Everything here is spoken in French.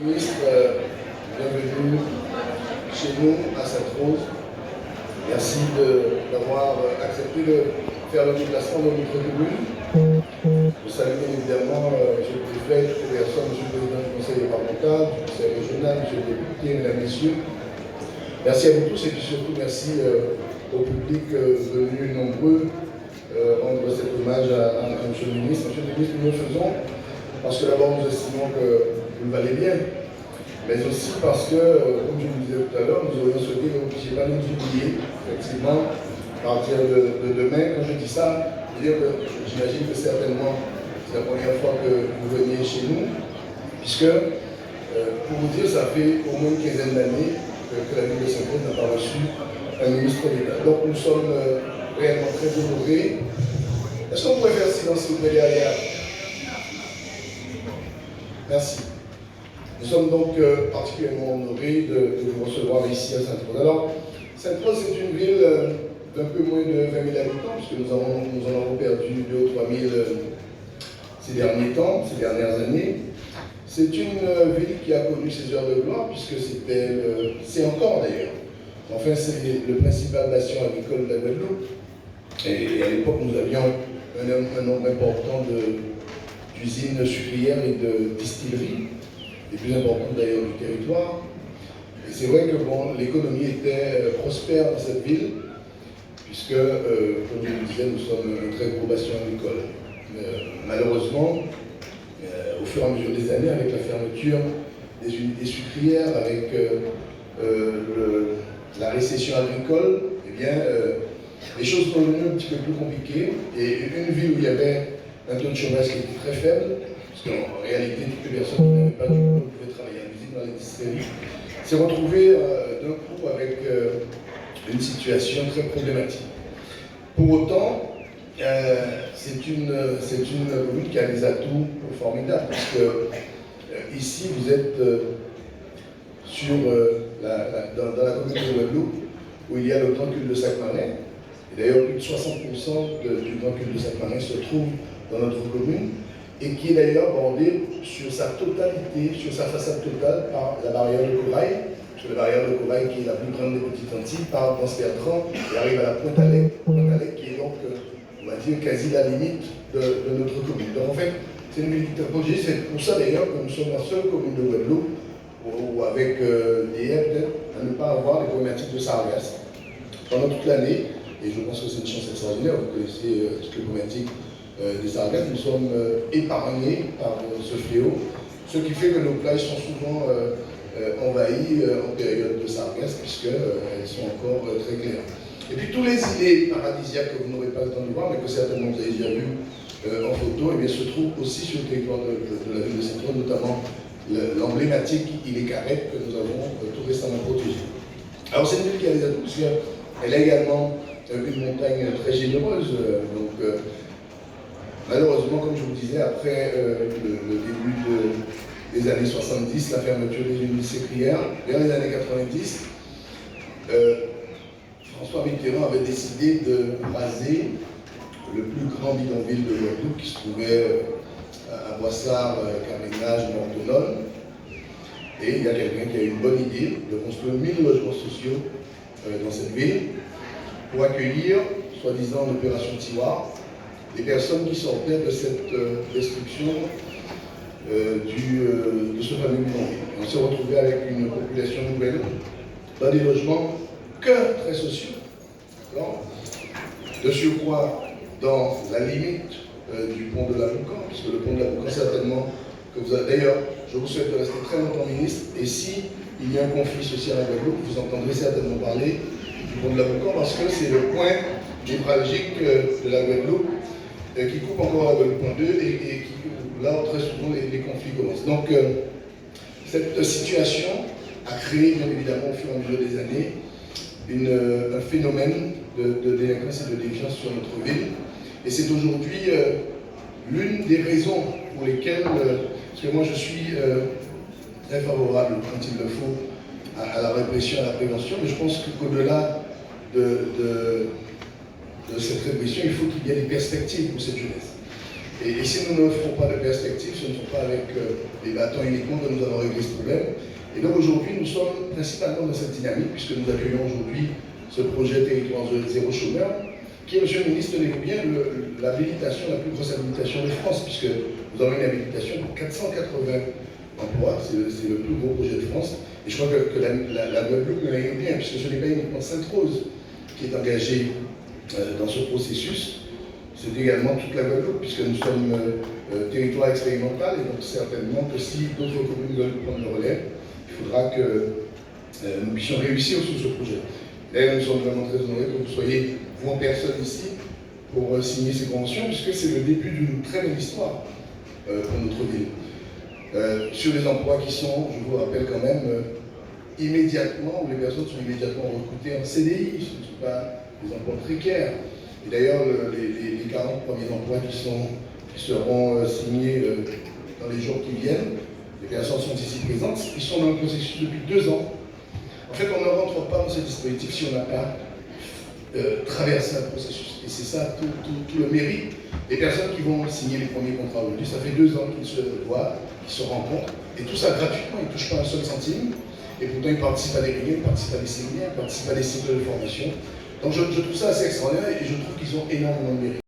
Ministre, bienvenue chez nous à Sainte-Rose. Merci d'avoir accepté de faire le déplacement dans notre commune. Je salue bien évidemment M. le Préfet, toutes les personnes, M. le Président du Conseil départemental, du Conseil régional, M. le député, Mesdames, Messieurs. Merci à vous tous et puis surtout merci au public venu nombreux rendre cet hommage à M. le Ministre. M. le Ministre, nous le faisons parce que d'abord nous estimons que vous le valez bien, mais aussi parce que, comme je vous disais tout à l'heure, nous aurions souhaité que vous ne puissiez pas nous oublier, effectivement, à partir de demain. Quand je dis ça, je veux dire que j'imagine que certainement c'est la première fois que vous veniez chez nous, puisque, pour vous dire, ça fait au moins une quinzaine d'années que la ville de Sainte-Rose n'a pas reçu un ministre d'État. Donc nous sommes réellement très honorés. Est-ce qu'on pourrait faire silence s'il vous plaît derrière? Merci. Nous sommes donc particulièrement honorés de vous recevoir ici à Sainte-Rose. Alors, Sainte-Rose, c'est une ville d'un peu moins de 20 000 habitants, puisque nous en avons perdu 2 ou 3 000 ces derniers temps, ces dernières années. C'est une ville qui a connu ses heures de gloire, puisque c'est encore d'ailleurs. Enfin, c'est le principal bastion agricole de la Guadeloupe. Et à l'époque, nous avions un nombre important d'usines sucrières et de distilleries, les plus importantes d'ailleurs du territoire. Et c'est vrai que bon, l'économie était prospère dans cette ville, puisque, comme je le disais, nous sommes un très gros bastion agricole. Malheureusement, au fur et à mesure des années, avec la fermeture des unités sucrières, avec la récession agricole, eh bien, les choses sont devenues un petit peu plus compliquées. Et une ville où il y avait un taux de chômage qui était très faible, parce qu'en réalité, toutes les personnes qui n'avaient pas de boulot pouvaient travailler en usine, dans les distilleries, s'est retrouvée d'un coup avec une situation très problématique. Pour autant, c'est une commune qui a des atouts formidables, parce que ici, vous êtes dans la commune de Guadeloupe, où il y a le grand culte de Sac-Marin. Et d'ailleurs, plus de 60% du grand culte de Sac-Marin se trouve dans notre commune, et qui est d'ailleurs bordé sur sa totalité, sur sa façade totale, par la barrière de corail. Parce que la barrière de corail, qui est la plus grande des Petites Antilles, part d'Anse-Bertrand et arrive à la Pointe-à-Lec, qui est donc, on va dire, quasi la limite de notre commune. Donc en fait, c'est une ville apogée. C'est pour ça d'ailleurs que nous sommes la seule commune de Guadeloupe, ou avec des peut-être, à ne pas avoir les problématiques de sargasses pendant toute l'année. Et je pense que c'est une chance extraordinaire. Vous connaissez toutes les problématiques des sargasses. Nous sommes épargnés par ce fléau, ce qui fait que nos plages sont souvent envahies en période de sargasses, puisqu'elles sont encore très claires. Et puis tous les îlets paradisiaques que vous n'aurez pas le temps de voir, mais que certainement vous avez déjà vu en photo, eh bien, se trouvent aussi sur le territoire de la ville de Sainte-Rose, notamment l'emblématique îlet Carrette que nous avons tout récemment protégé. Alors c'est une ville qui a des atouts, parce qu'elle a également une montagne très généreuse. Malheureusement, comme je vous disais, après le début des années 70, la fermeture des unités sucrières, vers les années 90, François Mitterrand avait décidé de raser le plus grand bidonville de Guadeloupe qui se trouvait à Boissard, Carénage, Mortonol. Et il y a quelqu'un qui a eu une bonne idée de construire 1000 logements sociaux dans cette ville pour accueillir, soi-disant, l'opération Tiroir, les personnes qui sortaient de cette destruction de ce fameux bidonville. On s'est retrouvé avec une population nouvelle dans des logements que très sociaux. De surcroît, dans la limite du pont de l'Aboucan, puisque le pont de l'Aboucan, certainement, que vous avez. D'ailleurs, je vous souhaite de rester très longtemps ministre, et si il y a un conflit social à Guadeloupe, vous entendrez certainement parler du pont de l'Aboucan, parce que c'est le point névralgique de la Guadeloupe, qui coupe encore la Guadeloupe en deux, et qui, là, très souvent, les conflits commencent. Donc, cette situation a créé, bien évidemment, au fur et à mesure des années, un phénomène de délinquance et de défiance sur notre ville. Et c'est aujourd'hui l'une des raisons pour lesquelles, parce que moi je suis très favorable, quand il le faut, à la répression, à la prévention, mais je pense qu'au-delà de cette répression, il faut qu'il y ait des perspectives pour cette jeunesse. Et si nous n'offrons pas de perspective, ce ne sont pas avec les bâtons uniquement que nous allons régler ce problème. Et donc aujourd'hui, nous sommes principalement dans cette dynamique, puisque nous accueillons aujourd'hui ce projet territoire zéro chômeur, qui est, monsieur le ministre, tenez-vous bien, l'habilitation, la plus grosse habilitation de France, puisque nous avons une habilitation pour 480 emplois, c'est le plus gros projet de France. Et je crois que la Guadeloupe me l'a bien, puisque ce n'est pas uniquement Sainte-Rose qui est engagée dans ce processus, c'est également toute la Guadeloupe, puisque nous sommes territoire expérimental, et donc certainement que si d'autres communes veulent prendre le relais, il faudra que nous puissions réussir sur ce projet. D'ailleurs, nous sommes vraiment très honorés que vous soyez, vous en personne ici, pour signer ces conventions, puisque c'est le début d'une très belle histoire pour notre ville. Sur les emplois qui sont, je vous rappelle quand même, immédiatement, où les personnes sont immédiatement recrutées en CDI, ce ne sont pas des emplois précaires. Et d'ailleurs, les 40 premiers emplois qui seront signés dans les jours qui viennent, les personnes sont ici présentes, ils sont dans le processus depuis 2 ans. En fait, on ne rentre pas dans ce dispositif si on n'a pas traversé un processus. Et c'est ça tout le mérite des personnes qui vont signer les premiers contrats aujourd'hui. Ça fait 2 ans qu'ils se voient, qu'ils se rencontrent, et tout ça gratuitement, ils ne touchent pas un seul centime. Et pourtant, ils participent à des réunions, ils participent à des séminaires, ils participent à des cycles de formation. Donc je trouve ça assez extraordinaire et je trouve qu'ils ont énormément de mérite.